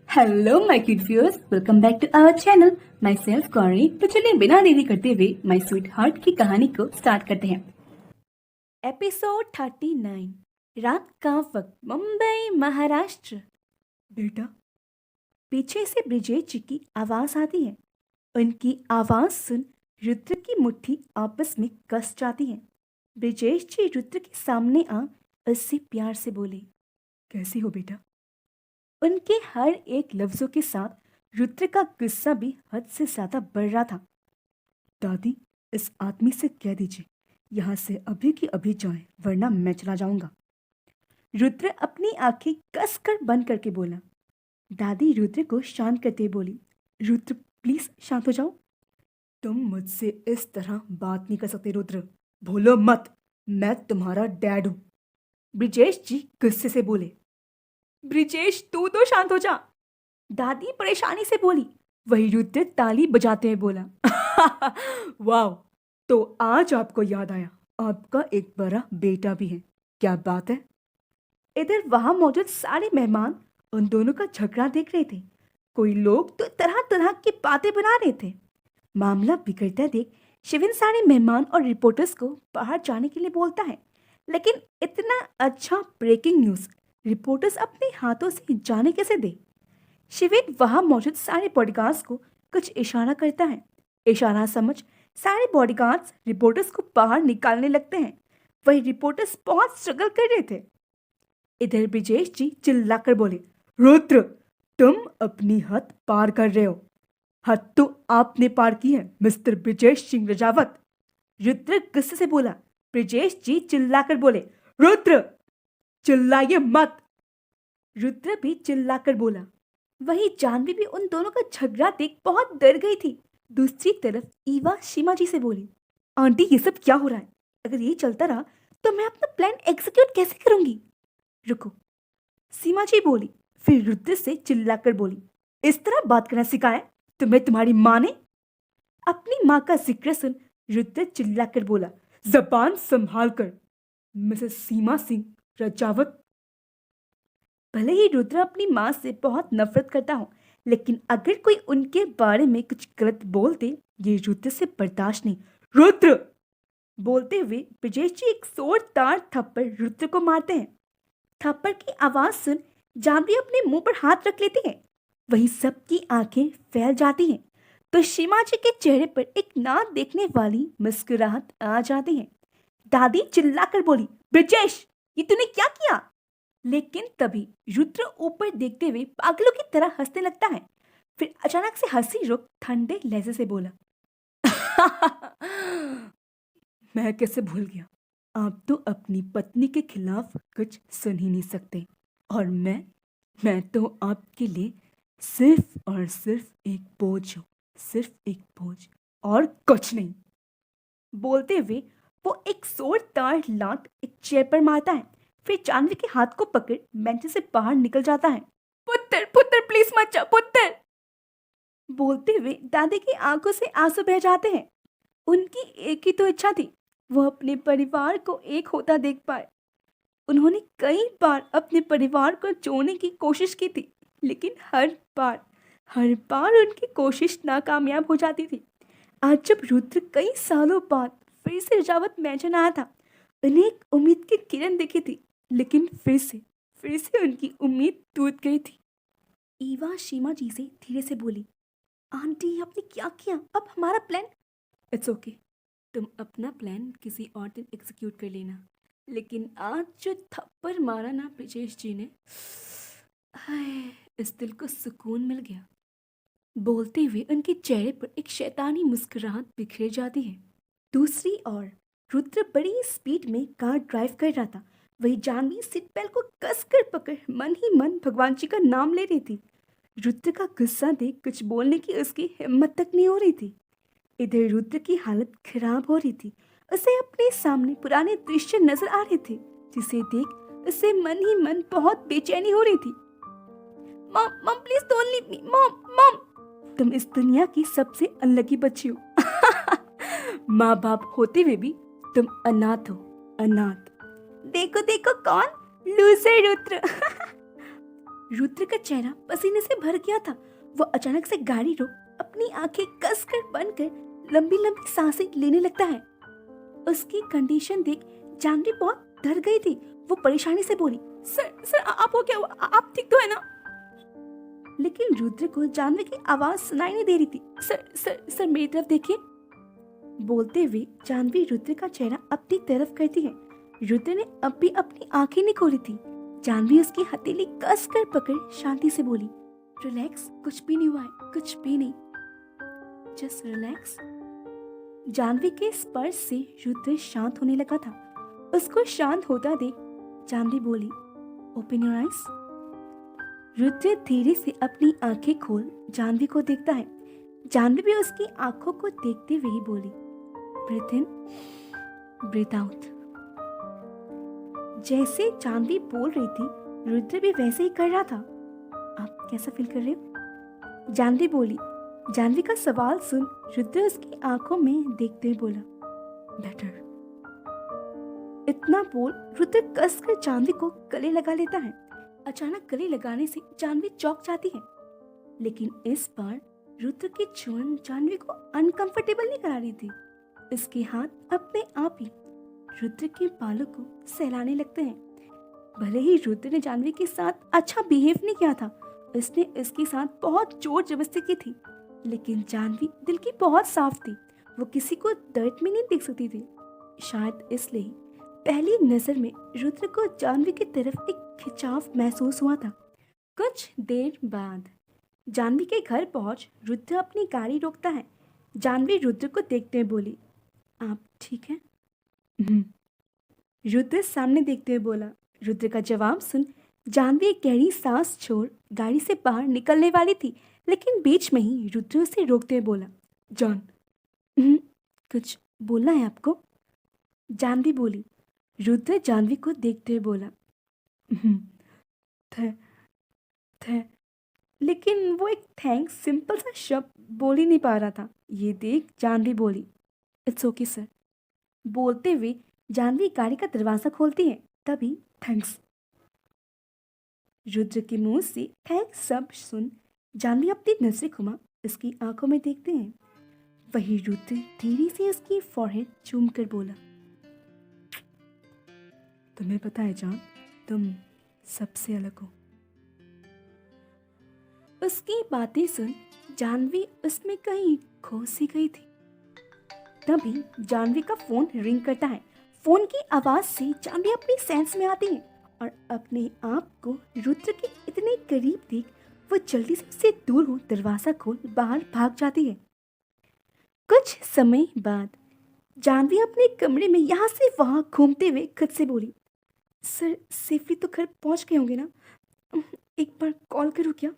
Hello my cute viewers, welcome back to our channel. Myself Gauri. तो चलिए बिना देरी करते हुए माई स्वीट हार्ट की कहानी को स्टार्ट करते हैं। एपिसोड 39। रात का वक्त, मुंबई महाराष्ट्र। बेटा, पीछे से ब्रिजेश जी की आवाज आती है। उनकी आवाज सुन रुद्र की मुट्ठी आपस में कस जाती है। ब्रिजेश जी रुद्र के सामने आ उससे प्यार से बोले, कैसी हो बेटा? उनके हर एक लफ्जों के साथ रुद्र का गुस्सा भी हद से ज्यादा बढ़ रहा था। दादी, इस आदमी से कह दीजिए यहाँ से अभी की अभी जाए, वरना मैं चला जाऊंगा। रुद्र अपनी आंखें कसकर बंद करके बोला। दादी रुद्र को शांत करते बोली, रुद्र प्लीज शांत हो जाओ। तुम मुझसे इस तरह बात नहीं कर सकते रुद्र, भूलो मत मैं तुम्हारा डैड हूं। ब्रिजेश जी गुस्से से बोले। ब्रिजेश तू तो शांत हो जा, दादी परेशानी से बोली। वही रुद्र ताली बजाते हुए बोला, वाह, तो आज आपको याद आया, आपका एक बड़ा बेटा भी है, क्या बात है। इधर वहां मौजूद सारे मेहमान उन दोनों का झगड़ा देख रहे थे। कोई लोग तो तरह तरह की बातें बना रहे थे। मामला बिगड़ता देख शिविन सारे मेहमान और रिपोर्टर्स को बाहर जाने के लिए बोलता है, लेकिन इतना अच्छा ब्रेकिंग न्यूज रिपोर्टर्स अपने हाथों से जाने कैसे दे। शिविन वहां मौजूद सारे बॉडीगार्ड्स को कुछ इशारा करता है। इशारा समझ सारे बॉडीगार्ड्स रिपोर्टर्स को बाहर निकालने लगते हैं। वही रिपोर्टर्स बहुत स्ट्रगल कर रहे थे। इधर ब्रिजेश जी चिल्लाकर बोले, रुद्र तुम अपनी हद पार कर रहे हो। हद तो आपने पार की है मिस्टर ब्रिजेश सिंह रजावत। रुद्र गुस्से से बोला। ब्रिजेश जी चिल्लाकर बोले, रुद्र चिल्लाइए मत। रुद्र भी चिल्लाकर बोला। वही जानवी भी उन दोनों का झगड़ा देख बहुत डर गई थी। दूसरी तरफ ईवा सीमा जी से बोली, आंटी ये सब क्या हो रहा है? अगर ये चलता रहा तो मैं अपना प्लान एग्जीक्यूट कैसे करूंगी? रुको, सीमा जी बोली। फिर रुद्र से चिल्लाकर बोली, इस तरह बात करना सिखाया तुम्हें तुम्हारी माँ ने? अपनी माँ का जिक्र सुन रुद्र चिल्लाकर बोला, जबान संभाल कर मिसेस सीमा सिंह रजावत। भले ही रुद्र अपनी माँ से बहुत नफरत करता हो, लेकिन अगर कोई उनके बारे में कुछ गलत बोल दे, ये रुद्र से बर्दाश्त नहीं। रुद्र बोलते हुए ब्रिजेश जी एक जोरदार थप्पड़ रुद्र को मारते हैं। थप्पड़ की आवाज सुन जानवी अपने मुंह पर हाथ रख लेती है। वही सबकी आंखें फैल जाती हैं। तो सीमा जी के चेहरे पर एक ना देखने वाली मुस्कुराहट आ जाती है। दादी चिल्लाकर बोली, ब्रिजेश ये तूने क्या किया? लेकिन तभी रुद्र ऊपर देखते हुए पागलों की तरह हंसने लगता है। फिर अचानक से हंसी रुक ठंडे लहजे से बोला, मैं कैसे भूल गया, आप तो अपनी पत्नी के खिलाफ कुछ सुन ही नहीं सकते, और मैं तो आपके लिए सिर्फ और सिर्फ एक बोझ हूँ, सिर्फ एक बोझ और कुछ नहीं। बोलते हुए वो एक जोरदार लात एक चेयर पर मारता है। फिर जानवी के हाथ को पकड़ बेंच से बाहर निकल जाता है। पुत्र पुत्र प्लीज मत जा पुत्र। बोलते हुए दादी की आंखों से आंसू बह जाते हैं। उनकी एक ही तो इच्छा थी, वो अपने परिवार को एक होता देख पाए। उन्होंने कई बार अपने परिवार को जोड़ने की कोशिश की थी, लेकिन हर बार उनकी कोशिश नाकामयाब हो जाती थी। आज जब रुद्र कई सालों बाद फिर से रजावत मैदान आया था, उन्हें एक उम्मीद की किरण दिखी थी, लेकिन फिर से उनकी उम्मीद टूट गई थी। ईवा सीमा जी से धीरे से बोली, आंटी आपने क्या किया? अब हमारा प्लान? इट्स ओके, तुम अपना प्लान किसी और दिन एग्जीक्यूट कर लेना, लेकिन आज जो थप्पड़ मारा ना ब्रिजेश जी ने, हाय, इस दिल को सुकून मिल गया। बोलते हुए उनके चेहरे पर एक शैतानी मुस्कुराहट बिखर जाती है। दूसरी ओर रुद्र बड़ी स्पीड में कार ड्राइव कर रहा था। वही जानवी सीट बेल्ट को कसकर पकड़ मन ही मन भगवान जी का नाम ले रही थी। रुद्र का गुस्सा देख कुछ बोलने की उसकी हिम्मत तक नहीं हो रही थी। इधर रुद्र की हालत खराब हो रही थी। उसे अपने सामने पुराने दृश्य नजर आ रहे थे, जिसे देख उसे मन ही मन बहुत बेचैनी हो रही थी। Mom mom please don't leave me, mom mom, तुम इस दुनिया की सबसे अनलकी बच्ची हो। माँ बाप होते हुए भी तुम अनाथ हो, अनाथ। देखो देखो कौन, लूजर रुद्र। रुद्र का चेहरा पसीने से भर गया था। वो अचानक से गाड़ी रोक अपनी आंखें कसकर बंद कर लंबी लंबी सांसें लेने लगता है। उसकी कंडीशन देख जानवी बहुत डर गई थी। वो परेशानी से बोली, सर आपको क्या हुआ? आप ठीक तो है ना? लेकिन रुद्र को जानवी की आवाज सुनाई नहीं दे रही थी। सर मेरी तरफ देखिए। बोलते हुए जानवी रुद्र का चेहरा अपनी तरफ करती है। रुद्र ने अब भी अपनी आंखें नहीं खोली थी। जानवी उसकी हथेली कस कर पकड़ शांति से बोली, रिलैक्स, कुछ भी नहीं हुआ है, कुछ भी नहीं, जस्ट रिलैक्स। जानवी के स्पर्श से रुद्र शांत होने लगा था। उसको शांत होता देख जानवी बोली, ओपन योर आईज। रुद्र धीरे से अपनी आंखें खोल जानवी को देखता है। जानवी भी उसकी आंखों को देखते हुए ही बोली, ब्रीथ इन, ब्रीथ आउट। जैसे जानवी बोल रही थी रुद्र भी वैसे ही कर रहा था। आप कैसा फील कर रहे हो? जानवी बोली। जानवी का सवाल सुन रुद्र उसकी आंखों में देखते हुए बोला, बेटर। इतना बोल रुद्र कसकर जानवी को गले लगा लेता है। अचानक गले लगाने से जानवी चौंक जाती है, लेकिन इस बार रुद्र की चुन जानवी को अनकंफर्टेबल नहीं करा रही थी। उसके हाथ अपने आप ही रुद्र के बालों को सहलाने लगते हैं। भले ही रुद्र ने जानवी के साथ अच्छा बिहेव नहीं किया था, उसने इसके साथ बहुत जोर जबरदस्ती की थी, लेकिन जानवी दिल की बहुत साफ थी। वो किसी को दर्द में नहीं देख सकती थी। शायद इसलिए पहली नजर में रुद्र को जानवी की तरफ एक खिंचाव महसूस हुआ था। कुछ देर बाद जानवी के घर पहुंच रुद्र अपनी गाड़ी रोकता है। जानवी रुद्र को देखते हुए बोली, आप ठीक हैं? रुद्र सामने देखते हुए बोला। रुद्र का जवाब सुन जानवी एक गहरी सांस छोड़ गाड़ी से बाहर निकलने वाली थी, लेकिन बीच में ही रुद्र उसे रोकते हुए बोला, जॉन, कुछ बोलना है आपको? जानवी बोली। रुद्र जानवी को देखते हुए बोला, थे, थे। लेकिन वो एक थैंक्स सिंपल सा शब्द बोल ही नहीं पा रहा था। ये देख जानवी बोली, इट्स ओके सर। बोलते हुए जानवी गाड़ी का दरवाजा खोलती है। तभी थैंक्स। रुद्र के मुंह से थैंक्स शब्द सुन जानवी अपनी नजरें घुमा उसकी आंखों में देखते हैं। वही रुद्र धीरे से उसकी फॉरहेड चूम कर बोला, तुम्हें पता है जान, तुम सबसे अलग हो। उसकी बातें सुन जानवी उसमें कहीं खो सी गई थी। तभी जानवी का फोन रिंग करता है। फोन की आवाज से जानवी अपनी सेंस में आती है और अपने आप को रुद्र के इतने करीब देख वो जल्दी से उससे दूर हो दरवाजा खोल बाहर भाग जाती है। कुछ समय बाद जानवी अपने कमरे में यहाँ से वहां घूमते हुए खुद से बोली, सर सेफली तो घर पहुंच गए होंगे ना? एक बार कॉल करूँ क्या?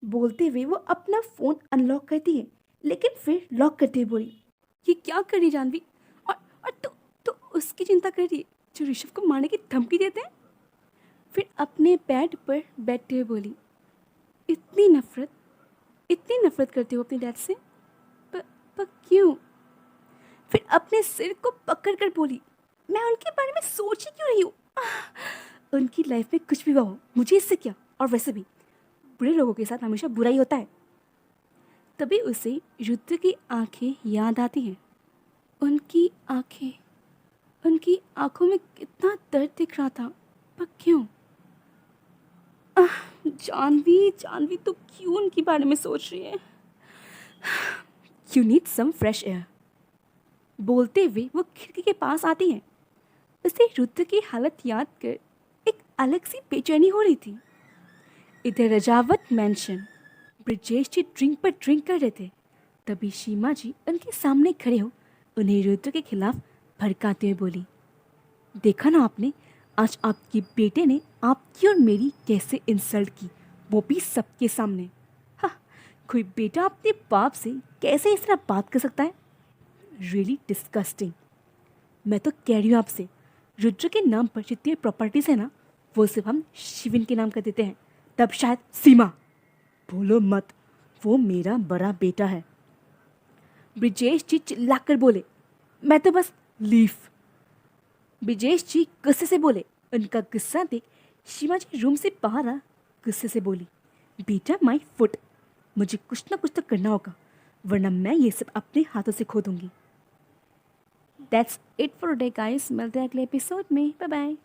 बोलते हुए वो अपना फोन अनलॉक करती है, लेकिन फिर लॉक करते हुए बोली, ये क्या कर रही जानवी? और तो उसकी चिंता कर रही है जो ऋषभ को मारने की धमकी देते हैं। फिर अपने बेड पर बैठते हुए बोली, इतनी नफरत करते हो अपने डैड से? पर क्यों? फिर अपने सिर को पकड़ कर बोली, मैं उनके बारे में सोच ही क्यों रही हूँ? उनकी लाइफ में कुछ भी हुआ हो, मुझे इससे क्या? और वैसे भी बुरे लोगों के साथ हमेशा बुरा ही होता है। तभी उसे रुद्र की आंखें याद आती हैं। उनकी आंखों में कितना दर्द दिख रहा था, पर क्यों? जानवी तो क्यों उनके बारे में सोच रही है? You need some fresh air. बोलते हुए वो खिड़की के पास आती है। उसे रुद्र की हालत याद कर एक अलग सी बेचैनी हो रही थी। इधर रजावत मैंशन ब्रिजेश जी ड्रिंक पर ड्रिंक कर रहे थे। तभी सीमा जी उनके सामने खड़े हो उन्हें रुद्र के खिलाफ भड़काते हुए बोली, देखा ना आपने, आज आपके बेटे ने आपकी और मेरी कैसे इंसल्ट की, वो भी सबके सामने। हाँ, कोई बेटा अपने बाप से कैसे इस तरह बात कर सकता है? Really disgusting. मैं तो कह रही हूँ आपसे, रुद्र के नाम पर जितनी प्रॉपर्टीज है ना, वो सिर्फ हम शिविन के नाम कर देते हैं। तब शायद सीमा, बोलो मत, वो मेरा बड़ा बेटा है। ब्रिजेश जी चिल्लाकर बोले, मैं तो बस लीव। ब्रिजेश जी गुस्से से बोले। उनका गुस्सा देख सीमा जी रूम से बाहर आ गुस्से से बोली, बेटा माई फुट, मुझे कुछ ना कुछ तो करना होगा, वरना मैं ये सब अपने हाथों से खो दूंगी। That's it for today guys, मिलते हैं अगले एपिसोड में। Bye bye.